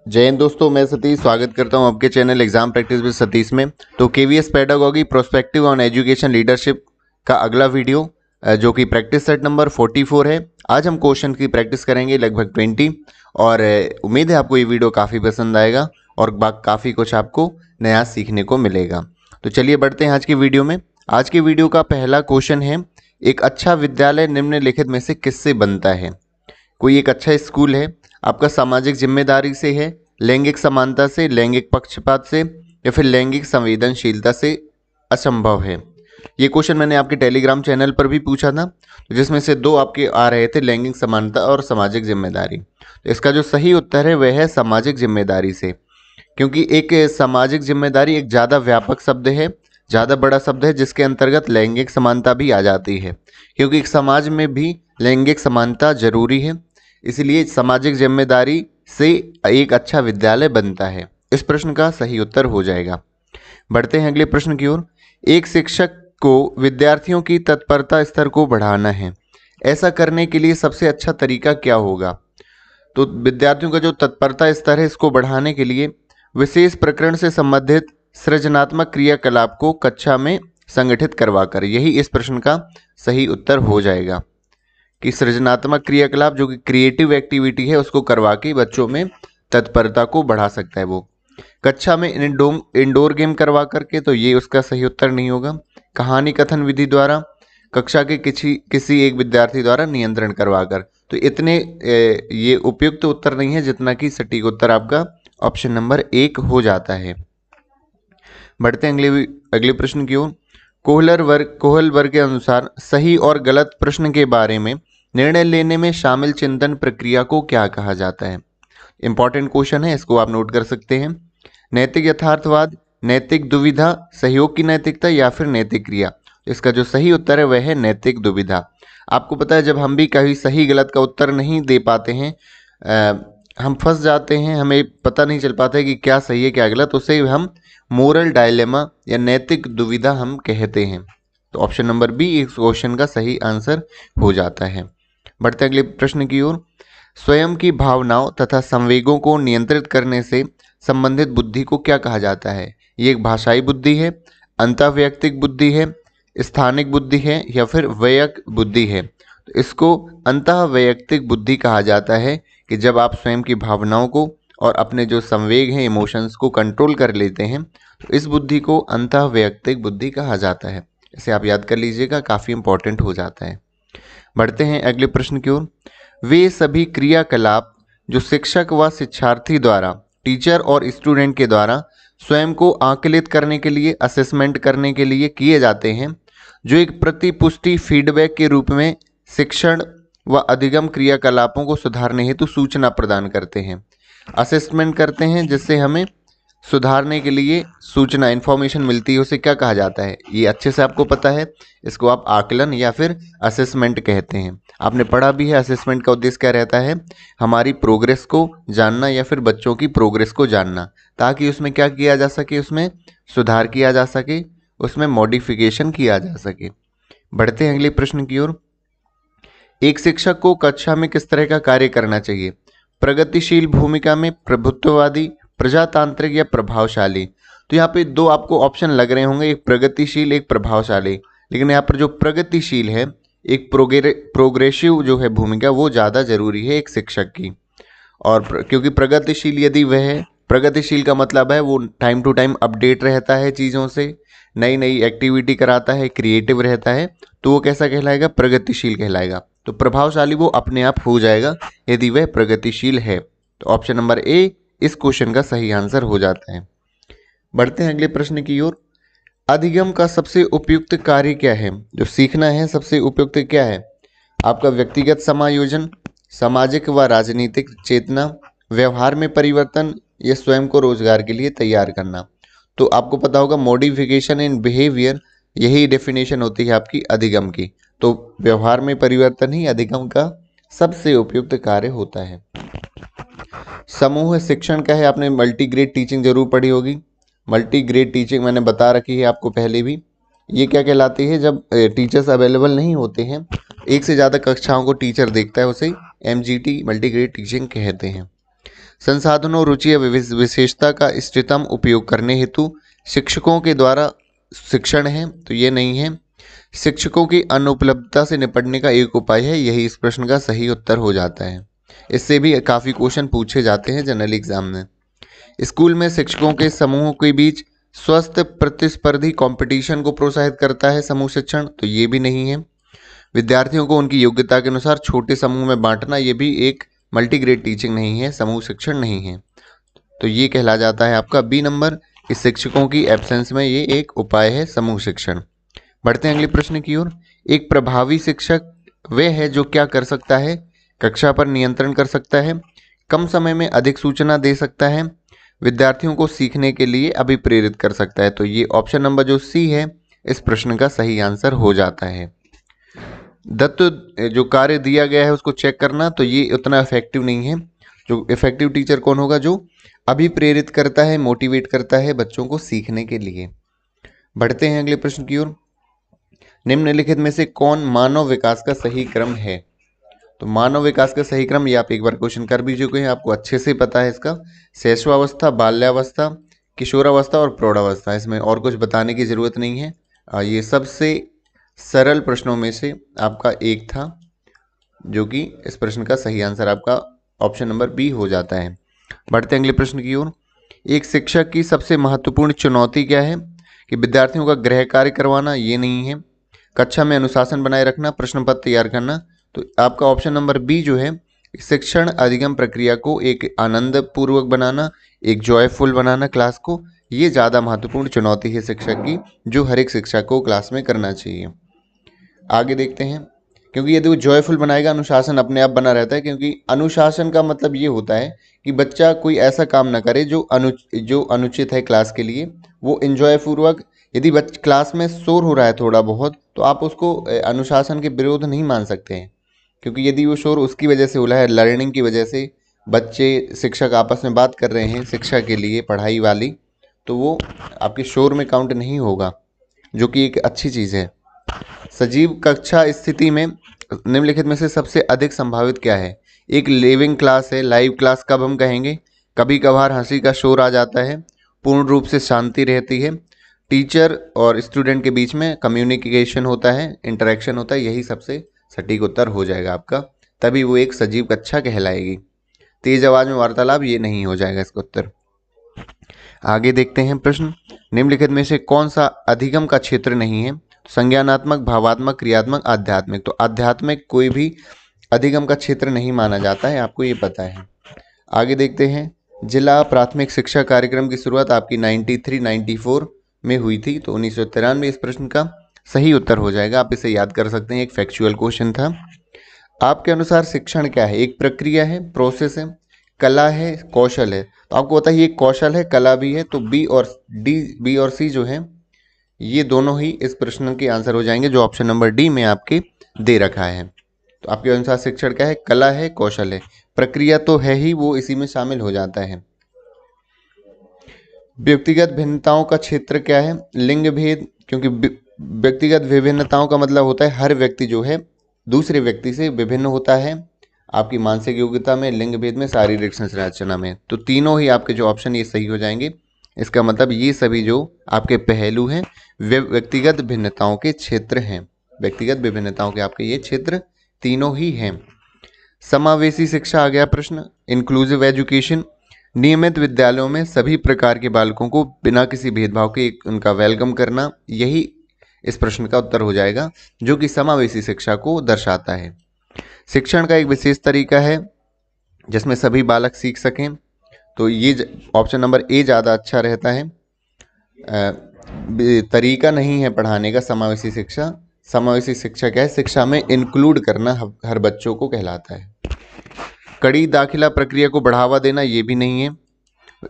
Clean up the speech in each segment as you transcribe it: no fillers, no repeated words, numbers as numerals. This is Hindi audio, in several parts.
जय हिंद दोस्तों, मैं सतीश स्वागत करता हूं आपके channel exam practice with Satish में। तो KVS pedagogy prospective on education leadership का अगला वीडियो जो कि प्रैक्टिस सेट नंबर 44 है। आज हम क्वेश्चन की प्रैक्टिस करेंगे लगभग 20 और उम्मीद है आपको ये वीडियो काफ़ी पसंद आएगा और काफ़ी कुछ आपको नया सीखने को मिलेगा। तो चलिए बढ़ते हैं आज की वीडियो में। आज की वीडियो का पहला क्वेश्चन है, एक अच्छा विद्यालय निम्नलिखित में से किससे बनता है। कोई एक अच्छा स्कूल है, आपका सामाजिक जिम्मेदारी से है, लैंगिक समानता से, लैंगिक पक्षपात से या फिर लैंगिक संवेदनशीलता से असंभव है। ये क्वेश्चन मैंने आपके टेलीग्राम चैनल पर भी पूछा था, जिसमें से दो आपके आ रहे थे, लैंगिक समानता और सामाजिक जिम्मेदारी। तो इसका जो सही उत्तर है वह है सामाजिक जिम्मेदारी से, क्योंकि एक सामाजिक जिम्मेदारी एक ज़्यादा व्यापक शब्द है, ज़्यादा बड़ा शब्द है, जिसके अंतर्गत लैंगिक समानता भी आ जाती है, क्योंकि एक समाज में भी लैंगिक समानता जरूरी है। इसलिए सामाजिक जिम्मेदारी से एक अच्छा विद्यालय बनता है। इस प्रश्न का सही उत्तर हो जाएगा। बढ़ते हैं अगले प्रश्न की ओर। एक शिक्षक को विद्यार्थियों की तत्परता स्तर को बढ़ाना है, ऐसा करने के लिए सबसे अच्छा तरीका क्या होगा। तो विद्यार्थियों का जो तत्परता स्तर है, इसको बढ़ाने के लिए विशेष प्रकरण से संबंधित सृजनात्मक क्रियाकलाप को कक्षा में संगठित करवाकर, यही इस प्रश्न का सही उत्तर हो जाएगा कि सृजनात्मक क्रियाकलाप जो कि क्रिएटिव एक्टिविटी है उसको करवा के बच्चों में तत्परता को बढ़ा सकता है वो। कक्षा में इंडोर गेम करवा करके, तो ये उसका सही उत्तर नहीं होगा। कहानी कथन विधि द्वारा, कक्षा के किसी एक विद्यार्थी द्वारा नियंत्रण करवाकर, तो इतने ये उपयुक्त उत्तर नहीं है जितना कि सटीक उत्तर आपका ऑप्शन नंबर 1 हो जाता है। बढ़ते हैं अगले प्रश्न की ओर। कोहल वर्ग के अनुसार सही और गलत प्रश्न के बारे में निर्णय लेने में शामिल चिंतन प्रक्रिया को क्या कहा जाता है। इंपॉर्टेंट क्वेश्चन है, इसको आप नोट कर सकते हैं। नैतिक यथार्थवाद, नैतिक दुविधा, सहयोग की नैतिकता या फिर नैतिक क्रिया। इसका जो सही उत्तर है वह है नैतिक दुविधा। आपको पता है, जब हम भी कहीं सही गलत का उत्तर नहीं दे पाते हैं, हम फंस जाते हैं, हमें पता नहीं चल पाता है कि क्या सही है क्या गलत, उसे हम मोरल डायलेमा या नैतिक दुविधा हम कहते हैं। तो ऑप्शन नंबर बी इस क्वेश्चन का सही आंसर हो जाता है। बढ़ते अगले प्रश्न की ओर। स्वयं की भावनाओं तथा संवेगों को नियंत्रित करने से संबंधित बुद्धि को क्या कहा जाता है। ये एक भाषाई बुद्धि है, अंतःवैयक्तिक बुद्धि है, स्थानिक बुद्धि है या फिर वैयक बुद्धि है। तो इसको अंतःवैयक्तिक बुद्धि कहा जाता है कि जब आप स्वयं की भावनाओं को और अपने जो संवेग हैं, इमोशंस को कंट्रोल कर लेते हैं, तो इस बुद्धि को अंतःवैयक्तिक बुद्धि कहा जाता है। इसे आप याद कर लीजिएगा, काफ़ी इंपॉर्टेंट हो जाता है। बढ़ते हैं अगले प्रश्न की ओर। वे सभी क्रियाकलाप जो शिक्षक व शिक्षार्थी द्वारा, टीचर और स्टूडेंट के द्वारा स्वयं को आकलित करने के लिए, असेसमेंट करने के लिए किए जाते हैं, जो एक प्रतिपुष्टि फीडबैक के रूप में शिक्षण व अधिगम क्रियाकलापों को सुधारने हेतु सूचना प्रदान करते हैं। असेसमेंट करते हैं जिससे हमें सुधारने के लिए सूचना, इन्फॉर्मेशन मिलती है, उसे क्या कहा जाता है। ये अच्छे से आपको पता है, इसको आप आकलन या फिर असेसमेंट कहते हैं। आपने पढ़ा भी है, असेसमेंट का उद्देश्य क्या रहता है, हमारी प्रोग्रेस को जानना या फिर बच्चों की प्रोग्रेस को जानना, ताकि उसमें क्या किया जा सके, उसमें सुधार किया जा सके, उसमें मॉडिफिकेशन किया जा सके। बढ़ते हैं अगले प्रश्न की ओर। एक शिक्षक को कक्षा में किस तरह का कार्य करना चाहिए। प्रगतिशील भूमिका में, प्रभुत्ववादी, प्रजातांत्रिक या प्रभावशाली। तो यहाँ पे दो आपको ऑप्शन लग रहे होंगे, एक प्रगतिशील एक प्रभावशाली, लेकिन यहाँ पर जो प्रगतिशील है, एक प्रोग्रेसिव जो है भूमिका, वो ज़्यादा जरूरी है एक शिक्षक की। और क्योंकि प्रगतिशील यदि वह है, प्रगतिशील का मतलब है वो टाइम टू टाइम अपडेट रहता है चीज़ों से, नई नई एक्टिविटी कराता है, क्रिएटिव रहता है, तो वो कैसा कहलाएगा, प्रगतिशील कहलाएगा। तो प्रभावशाली वो अपने आप हो जाएगा यदि वह प्रगतिशील है। तो ऑप्शन नंबर ए इस क्वेश्चन का सही आंसर हो जाता है। बढ़ते हैं अगले प्रश्न की ओर। अधिगम का सबसे उपयुक्त कार्य क्या है, जो सीखना है सबसे उपयुक्त क्या है। आपका व्यक्तिगत समायोजन, सामाजिक व राजनीतिक चेतना, व्यवहार में परिवर्तन या स्वयं को रोजगार के लिए तैयार करना। तो आपको पता होगा मॉडिफिकेशन इन बिहेवियर, यही डेफिनेशन होती है आपकी अधिगम की। तो व्यवहार में परिवर्तन ही अधिगम का सबसे उपयुक्त कार्य होता है। समूह शिक्षण का है, आपने मल्टीग्रेड टीचिंग जरूर पढ़ी होगी। मल्टीग्रेड टीचिंग मैंने बता रखी है आपको पहले भी। ये क्या कहलाती है, जब टीचर्स अवेलेबल नहीं होते हैं, एक से ज़्यादा कक्षाओं को टीचर देखता है, उसे MGT मल्टीग्रेड टीचिंग कहते हैं। संसाधनों, रुचि या विशेषता का इष्टतम उपयोग करने हेतु शिक्षकों के द्वारा शिक्षण है, तो ये नहीं है। शिक्षकों की अनुपलब्धता से निपटने का एक उपाय है, यही इस प्रश्न का सही उत्तर हो जाता है। इससे भी काफ़ी क्वेश्चन पूछे जाते हैं जनरल एग्जाम में। स्कूल में शिक्षकों के समूहों के बीच स्वस्थ प्रतिस्पर्धी कंपटीशन को प्रोत्साहित करता है समूह शिक्षण, तो ये भी नहीं है। विद्यार्थियों को उनकी योग्यता के अनुसार छोटे समूह में बांटना, ये भी एक मल्टीग्रेड टीचिंग नहीं है, समूह शिक्षण नहीं है, तो ये कहला जाता है आपका बी नंबर। इस शिक्षकों की एब्सेंस में ये एक उपाय है समूह शिक्षण। बढ़ते हैं अगले प्रश्न की ओर। एक प्रभावी शिक्षक वह है जो क्या कर सकता है? कक्षा पर नियंत्रण कर सकता है, कम समय में अधिक सूचना दे सकता है, विद्यार्थियों को सीखने के लिए अभिप्रेरित कर सकता है, तो ये ऑप्शन नंबर जो सी है इस प्रश्न का सही आंसर हो जाता है। दत्त जो कार्य दिया गया है उसको चेक करना, तो ये उतना इफेक्टिव नहीं है। जो इफेक्टिव टीचर कौन होगा? जो अभिप्रेरित करता है, मोटिवेट करता है बच्चों को सीखने के लिए। बढ़ते हैं अगले प्रश्न की ओर। निम्नलिखित में से कौन मानव विकास का सही क्रम है? तो मानव विकास का सही क्रम, ये आप एक बार क्वेश्चन कर भी चुके हैं, आपको अच्छे से पता है इसका। शैशवावस्था, बाल्यावस्था, किशोरावस्था और प्रौढ़ावस्था, इसमें और कुछ बताने की जरूरत नहीं है। ये सबसे सरल प्रश्नों में से आपका एक था, जो कि इस प्रश्न का सही आंसर आपका ऑप्शन नंबर बी हो जाता है। बढ़ते हैं अगले प्रश्न की ओर। एक शिक्षक की सबसे महत्वपूर्ण चुनौती क्या है? कि विद्यार्थियों का गृह कार्य करवाना, ये नहीं है। कक्षा में अनुशासन बनाए रखना, प्रश्न पत्र तैयार करना, तो आपका ऑप्शन नंबर बी जो है, शिक्षण अधिगम प्रक्रिया को एक आनंद पूर्वक बनाना, एक जॉयफुल बनाना क्लास को, ये ज़्यादा महत्वपूर्ण चुनौती है शिक्षक की, जो हर एक शिक्षक को क्लास में करना चाहिए। आगे देखते हैं। क्योंकि यदि वो जॉयफुल बनाएगा, अनुशासन अपने आप बना रहता है, क्योंकि अनुशासन का मतलब ये होता है कि बच्चा कोई ऐसा काम ना करे जो अनुचित है क्लास के लिए। वो एंजॉय पूर्वक, यदि क्लास में शोर हो रहा है थोड़ा बहुत, तो आप उसको अनुशासन के विरोध नहीं मान सकते हैं, क्योंकि यदि वो शोर उसकी वजह से हो रहा है, लर्निंग की वजह से, बच्चे शिक्षक आपस में बात कर रहे हैं शिक्षा के लिए, पढ़ाई वाली, तो वो आपके शोर में काउंट नहीं होगा, जो कि एक अच्छी चीज़ है। सजीव कक्षा स्थिति में निम्नलिखित में से सबसे अधिक संभावित क्या है? एक लिविंग क्लास है। लाइव क्लास कब हम कहेंगे? कभी कभार हंसी का शोर आ जाता है, पूर्ण रूप से शांति रहती है, टीचर और स्टूडेंट के बीच में कम्युनिकेशन होता है, इंटरेक्शन होता है, यही सबसे सटीक उत्तर हो जाएगा आपका, तभी वो एक सजीव कक्षा कहलाएगी। तेज आवाज में वार्तालाप, ये नहीं हो जाएगा इसका उत्तर। आगे देखते हैं प्रश्न। निम्नलिखित में से कौन सा अधिगम का क्षेत्र नहीं है? संज्ञानात्मक, भावात्मक, क्रियात्मक, आध्यात्मिक, तो आध्यात्मिक कोई भी अधिगम का क्षेत्र नहीं माना जाता है, आपको ये पता है। आगे देखते हैं। जिला प्राथमिक शिक्षा कार्यक्रम की शुरुआत आपकी 93-94 में हुई थी, तो 1993 इस प्रश्न का सही उत्तर हो जाएगा। आप इसे याद कर सकते हैं, एक फैक्चुअल क्वेश्चन था। आपके अनुसार शिक्षण क्या है? एक प्रक्रिया है, प्रोसेस है, कला है, कौशल है, तो आपको बताइए कौशल है, कला भी है, तो बी और सी जो है ये दोनों ही इस प्रश्न के आंसर हो जाएंगे, जो ऑप्शन नंबर डी में आपके दे रखा है। तो आपके अनुसार शिक्षण क्या है? कला है, कौशल है, प्रक्रिया तो है ही, वो इसी में शामिल हो जाता है। व्यक्तिगत भिन्नताओं का क्षेत्र क्या है? लिंग भेद, क्योंकि व्यक्तिगत विभिन्नताओं का मतलब होता है हर व्यक्ति जो है दूसरे व्यक्ति से विभिन्न होता है, आपकी मानसिक योग्यता में, लिंग भेद में, शारीरिक संरचना में, तो तीनों ही आपके जो ऑप्शन ये सही हो जाएंगे। इसका मतलब ये सभी जो आपके पहलू हैं वे व्यक्तिगत भिन्नताओं के क्षेत्र हैं, व्यक्तिगत विभिन्नताओं के आपके ये क्षेत्र तीनों ही हैं। समावेशी शिक्षा आ गया प्रश्न, इंक्लूसिव एजुकेशन। नियमित विद्यालयों में सभी प्रकार के बालकों को बिना किसी भेदभाव के उनका वेलकम करना, यही इस प्रश्न का उत्तर हो जाएगा, जो कि समावेशी शिक्षा को दर्शाता है। शिक्षण का एक विशेष तरीका है जिसमें सभी बालक सीख सकें, तो ये ऑप्शन नंबर ए ज़्यादा अच्छा रहता है। तरीका नहीं है पढ़ाने का समावेशी शिक्षा। समावेशी शिक्षा क्या है? शिक्षा में इंक्लूड करना हर बच्चों को कहलाता है। कड़ी दाखिला प्रक्रिया को बढ़ावा देना, ये भी नहीं है।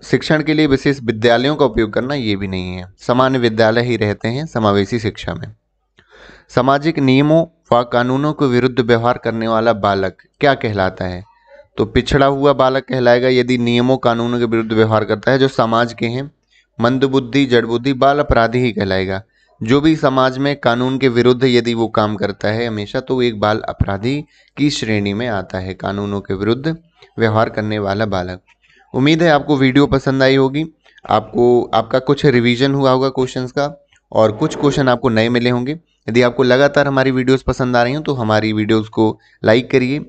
शिक्षण के लिए विशेष विद्यालयों का उपयोग करना, ये भी नहीं है। सामान्य विद्यालय ही रहते हैं समावेशी शिक्षा में। सामाजिक नियमों व कानूनों के विरुद्ध व्यवहार करने वाला बालक क्या कहलाता है? तो पिछड़ा हुआ बालक कहलाएगा यदि नियमों कानूनों के विरुद्ध व्यवहार करता है, जो समाज के हैं। मंदबुद्धि, जड़बुद्धि, बाल अपराधी ही कहलाएगा। जो भी समाज में कानून के विरुद्ध यदि वो काम करता है हमेशा, तो वो एक बाल अपराधी की श्रेणी में आता है, कानूनों के विरुद्ध व्यवहार करने वाला बालक। उम्मीद है आपको वीडियो पसंद आई होगी, आपका कुछ रिवीजन हुआ होगा क्वेश्चंस का और कुछ क्वेश्चन आपको नए मिले होंगे। यदि आपको लगातार हमारी वीडियोस पसंद आ रही हैं तो हमारी वीडियोस को लाइक करिए,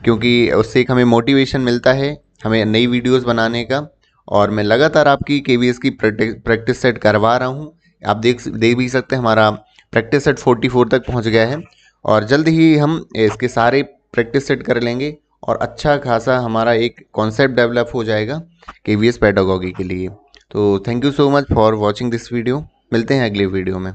क्योंकि उससे एक हमें मोटिवेशन मिलता है हमें नई वीडियोस बनाने का। और मैं लगातार आपकी केवीएस की प्रैक्टिस सेट करवा रहा हूँ। आप देख भी सकते हैं हमारा प्रैक्टिस सेट 44 तक पहुँच गया है और जल्द ही हम इसके सारे प्रैक्टिस सेट कर लेंगे और अच्छा खासा हमारा एक कॉन्सेप्ट डेवलप हो जाएगा केवीएस पेडागॉजी के लिए। तो thank you so much for watching this video. मिलते हैं अगले वीडियो में।